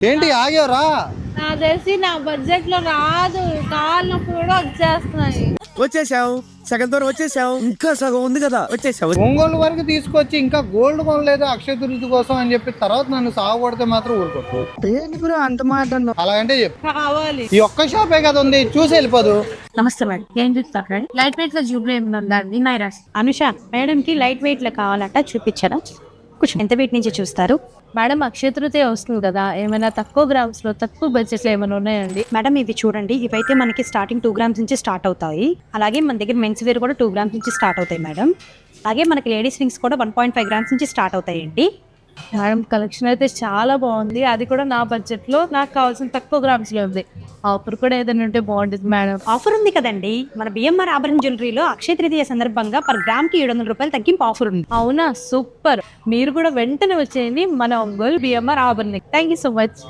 ఏంటి ఆగేవరా? నాకు తెలిసి నా బడ్జెట్ లో రాదు, కాళ్ళప్పుడు కూడా వచ్చేస్తున్నాయి. వచ్చేసావు, సగం దూరం వచ్చేసావు, ఇంకా సగం ఉంది కదా, వచ్చేసావు. ఒంగోలు వరకు తీసుకొచ్చి ఇంకా గోల్డ్ కొనలేదు అక్షయ తృతీయ కోసం అని చెప్పి తర్వాత నన్ను సాగుపడితే మాత్రం ఊరుకోకు. అంత మాట అలాగంటే చెప్పు. కావాలి. ఈ ఒక్క షాపే కదా ఉంది, చూసి వెళ్ళిపోదు. నమస్తే మేడం, ఏం చూస్తారు? లైట్ వెయిట్ లో జూబ్లీ ఏముందండి? నైరాస్. అనుష మేడం కి లైట్ వెయిట్ లో కావాలంట, చూపించారా? ఎంత వెయిట్ నుంచి చూస్తారు మేడం, అక్షయ తృతీయ వస్తుంది కదా, ఏమైనా తక్కువ గ్రామ్స్ లో తక్కువ బడ్జెట్ లో ఏమైనా ఉన్నాయండి? మేడం ఇవి చూడండి, ఇవైతే మనకి స్టార్టింగ్ 2 grams నుంచి స్టార్ట్ అవుతాయి. అలాగే మన దగ్గర మెన్స్ వేర్ కూడా 2 grams నుంచి స్టార్ట్ అవుతాయి మేడం. అలాగే మనకి లేడీస్ రింగ్స్ కూడా 1.5 grams నుంచి స్టార్ట్ అవుతాయండి. మేడం కలెక్షన్ అయితే చాలా బాగుంది, అది కూడా నా బడ్జెట్ లో నాకు కావాల్సిన తక్కువ గ్రామ్స్ లో ఉంది. ఆఫర్ కూడా ఏదైనా ఉంటే బాగుంటుంది మేడం. ఆఫర్ ఉంది కదండి, మన బిఎంఆర్ ఆభరణ జ్యువెలరీలో అక్షయ తృతీయ సందర్భంగా పర్ గ్రామ్ కి 700 రూపాయలు తగ్గింపు ఆఫర్ ఉంది. అవునా, సూపర్. మీరు కూడా వెంటనే వచ్చేయండి మన ఒంగోలు బిఎంఆర్ ఆభరణ. Thank you so much.